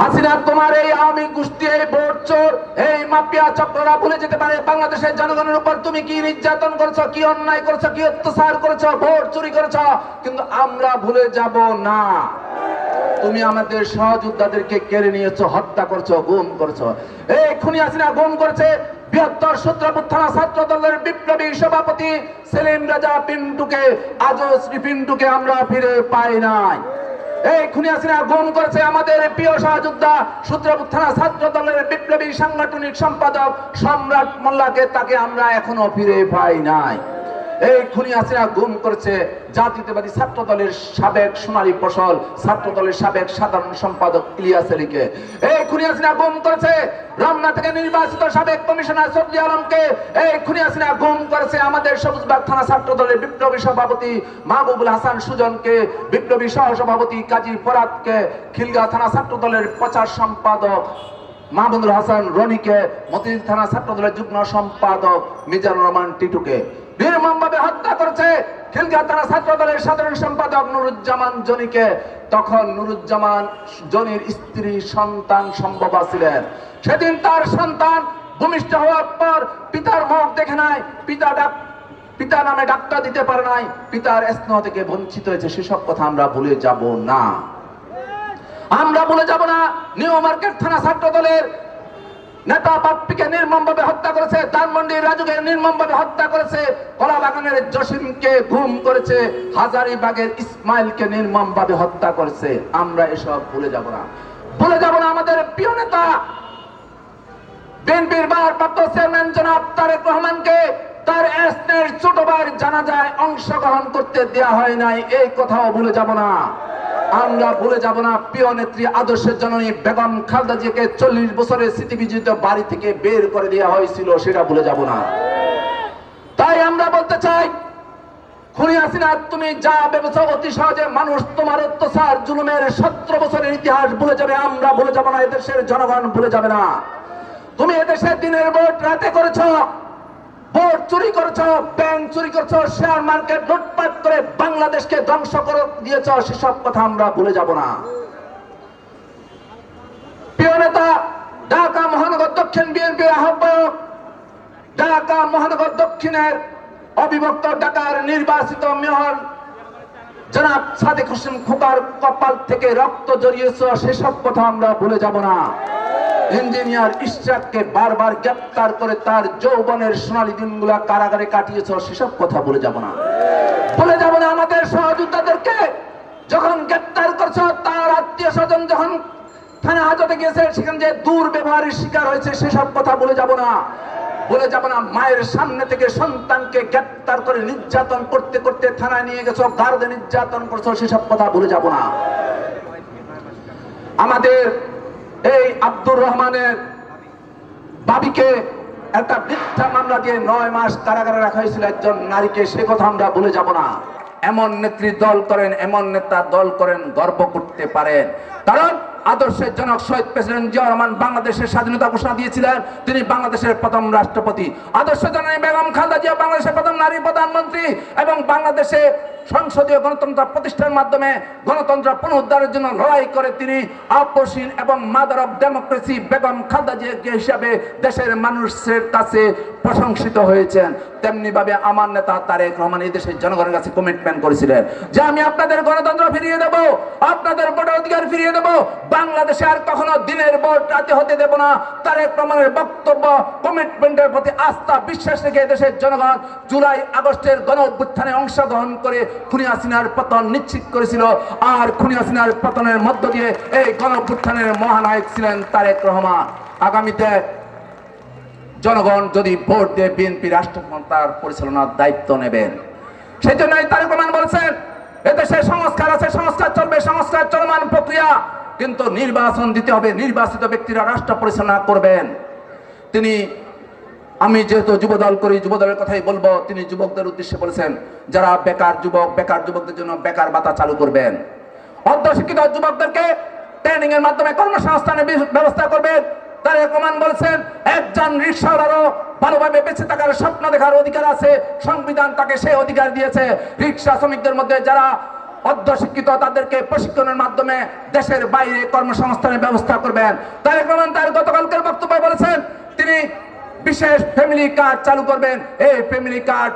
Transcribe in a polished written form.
হাসিনা তোমার এই আওয়ামী গোষ্ঠী, এই ভোট চোর, এই মাফিয়া চক্ররা ভুলে যেতে পারে বাংলাদেশের জনগণের উপর তুমি কি নির্যাতন করেছো, কি অন্যায় করেছো, কি অত্যাচার করেছো, ভোট চুরি করেছো, কিন্তু আমরা ভুলে যাব না। তুমি আমাদের সহযোদ্ধাদেরকে কেড়ে নিয়েছো, হত্যা করছো, গুম করছো। এই খুনি হাসিনা গুম করেছে বৃহত্তর সূত্রপুর থানা ছাত্র দলের বিপ্লবী সভাপতি সেলিম রাজা পিন্টুকে। আজও শ্রী পিন্টুকে আমরা ফিরে পাই নাই। এই খুনি হাসিনা গুম করেছে আমাদের প্রিয় সহযোদ্ধা সূত্রপুর থানা ছাত্র দলের বিপ্লবী সাংগঠনিক সম্পাদক সম্রাট মোল্লাকে, তাকে আমরা এখনো ফিরে পাই নাই। এই খুনি হাসিনা গুম করেছে জাতীয়তাবাদী ছাত্র দলের সাবেক সোনালী ফসল ছাত্র দলের সাবেক সাধারণ সম্পাদক ইলিয়াস আলীকে। এই খুনি হাসিনা গুম করেছে রমনা থেকে নির্বাচিত সাবেক কমিশনার সফি আলমকে। এই খুনি হাসিনা গুম করেছে আমাদের সবুজবাগ থানা ছাত্র দলের বিপ্লবী সভাপতি মাহবুবুল হাসান সুজনকে, বিপ্লবী সহসভাপতি কাজী ফরাদকে, খিলগাঁও থানা ছাত্র দলের প্রচার সম্পাদক মাহমুদুল হাসান রনিকে, মতিঝিল থানা ছাত্র দলের যুগ্ম সম্পাদক মিজানুর রহমান টিটুকে নির্মমভাবে হত্যা করেছে খিলগাঁও থানা ছাত্র দলের সাধারণ সম্পাদক নুরুজ্জামান জনিকে। তখন নুরুজ্জামান জনির স্ত্রী সন্তান সম্ভবা ছিলেন। সেদিন তার সন্তান ভূমিষ্ঠ হওয়ার পর পিতার মুখ দেখে নাই, পিতা নামে ডাক্তার দিতে পারে নাই, পিতার স্নেহ থেকে বঞ্চিত হয়েছে। সেসব কথা আমরা ভুলে যাব না। আমরা ভুলে যাব না নিউ মার্কেট থানা ছাত্র দলের নেতা পাপ্পিকে নির্মমভাবে হত্যা করেছে, ধানমন্ডির রাজুকে নির্মমভাবে হত্যা করেছে, কলাবাগানের জসিমকে গুম করেছে, হাজারীবাগের ইসমাইলকে নির্মমভাবে হত্যা করেছে। আমরা এসব ভুলে যাব না। ভুলে যাব না আমাদের প্রিয় নেতা বিএনপির ভারপ্রাপ্ত চেয়ারম্যান জনাব তারেক রহমানকে তার স্নেহের ছোট ভাইয়ের জানাজায় অংশগ্রহণ করতে দেওয়া হয় নাই, এই কথাও ভুলে যাব না। আমরা ভুলে যাব না প্রিয় নেত্রী আদর্শের জননী বেগম খালেদা জিয়াকে 40 বছরের স্মৃতিবিজড়িত বাড়ি থেকে বের করে দেওয়া হয়েছিল, সেটা ভুলে যাব না। তাই আমরা বলতে চাই, খুনি হাসিনা তুমি যা ভেবেছ অতি সহজে মানুষ তোমার অত্যাচার জুলুমের 17 বছরের ইতিহাস ভুলে যাবে, আমরা ভুলে যাব না, এদেশের জনগণ ভুলে যাবে না। তুমি এদেশের দিনের ভোট রাতে করেছ, ভোট চুরি করেছো, ব্যাংক চুরি করেছো, শেয়ার মার্কেট লুটপাট করে বাংলাদেশকে ধ্বংস করে দিয়েছ, সেসব কথা আমরা ভুলে যাব না। প্রিয় নেতা ঢাকা মহানগর দক্ষিণ বিএনপির আহ্বায়ক, ঢাকা মহানগর দক্ষিণের অবিভক্ত ঢাকার নির্বাচিত মেয়র জনাব সাদেক হোসেন খোকার কপাল থেকে রক্ত জড়িয়েছ, সেসব কথা আমরা ভুলে যাব না। ইঞ্জিনিয়ার ইশরাককে বারবার গ্রেফতার করে তার যৌবনের সোনালী দিনগুলা কারাগারে কাটিয়েছ, সেসব কথা ভুলে যাব না। ভুলে যাব না আমাদের সহযোদ্ধাদেরকে যখন গ্রেফতার করছ, তার আত্মীয় স্বজন যখন থানা হাজতে গিয়েছে, সেখানে যে দুর্ব্যবহারের শিকার হয়েছে, সেসব কথা ভুলে যাব না। ভুলে যাব না মায়ের সামনে থেকে সন্তানকে গ্রেফতার করে নির্যাতন করতে করতে থানায় নিয়ে গেছো, গার্ডে নির্যাতন করছো, সেসব কথা ভুলে যাব না। আমাদের এই আব্দুর রহমানের বাবিকে একটা মিথ্যা মামলা দিয়ে 9 মাস কারাগারে রাখা হয়েছিল একজন নারীকে, সে কথা আমরা ভুলে যাব না। এমন নেত্রী দল করেন, এমন নেতা দল করেন, গর্ব করতে পারেন। কারণ আদর্শের জনক শহীদ প্রেসিডেন্ট জিয়া রহমান বাংলাদেশের স্বাধীনতা ঘোষণা দিয়েছিলেন, তিনি বাংলাদেশের প্রথম রাষ্ট্রপতি। আদর্শ জননী বেগম খালেদা জিয়া বাংলাদেশের প্রথম নারী প্রধানমন্ত্রী এবং বাংলাদেশে সংসদীয় গণতন্ত্র প্রতিষ্ঠার মাধ্যমে গণতন্ত্র পুনরুদ্ধারের জন্য লড়াই করে তিনি আপসীন এবং mother of democracy Begum Khaleda Zia হিসাবে দেশের মানুষের কাছে প্রশংসিত হয়েছেন। তেমনি ভাবে আমার নেতা তারেক রহমান এই দেশের জনগণের কাছে কমিটমেন্ট করেছিলেন যে আমি আপনাদের গণতন্ত্র ফিরিয়ে দেব, আপনাদের ভোটার অধিকার ফিরিয়ে দেব, বাংলাদেশে আর কখনো দিনের ভোট রাতে হতে দেব না। তারেক রহমানের বক্তব্য, কমিটমেন্টের প্রতি আস্থা বিশ্বাস রেখে দেশের জনগণ জুলাই আগস্টের গণ অভ্যুত্থানে অংশগ্রহণ করে খুনি হাসিনার পতন নিশ্চিত করেছিল। আর খুনি হাসিনার পতনের মধ্য দিয়ে এই গণ অভ্যুত্থানের মহানায়ক ছিলেন তারেক রহমান। আগামীতে জনগণ যদি ভোট দিয়ে বিএনপি রাষ্ট্র ক্ষমতার পরিচালনার দায়িত্ব নেবেন, সেই জন্যই তারেক রহমান বলছেন এদেশে সংস্কার আছে, সংস্কার চলবে, সংস্কার চলমান প্রক্রিয়া, কিন্তু নির্বাচন দিতে হবে, নির্বাচিত ব্যক্তিরা রাষ্ট্র পরিচালনা করবেন। আমি যেহেতু যুবদল করি, যুবদলের কথাই বলবো, তিনি যুবকদের উদ্দেশ্যে বলেছেন যারা বেকার যুবকদের জন্য বেকার ভাতা চালু করবেন, অর্ধশিক্ষিত যুবকদেরকে ট্রেনিং এর মাধ্যমে কর্মসংস্থানের ব্যবস্থা করবেন। তারেক রহমান বলছেন একজন রিকশাওয়ালারও ভালোভাবে বেঁচে থাকার স্বপ্ন দেখার অধিকার আছে, সংবিধান তাকে সেই অধিকার দিয়েছে। রিকশা শ্রমিকদের মধ্যে যারা অর্ধশিক্ষিত তাদেরকে প্রশিক্ষণের মাধ্যমে দেশের বাইরে কর্মসংস্থানের ব্যবস্থা করবেন। তারেক রহমান তার গতকালকের বক্তব্যে বলেছেন তিনি বিশেষ ফ্যামিলি কার্ড চালু করবেন। এই ফ্যামিলি কার্ড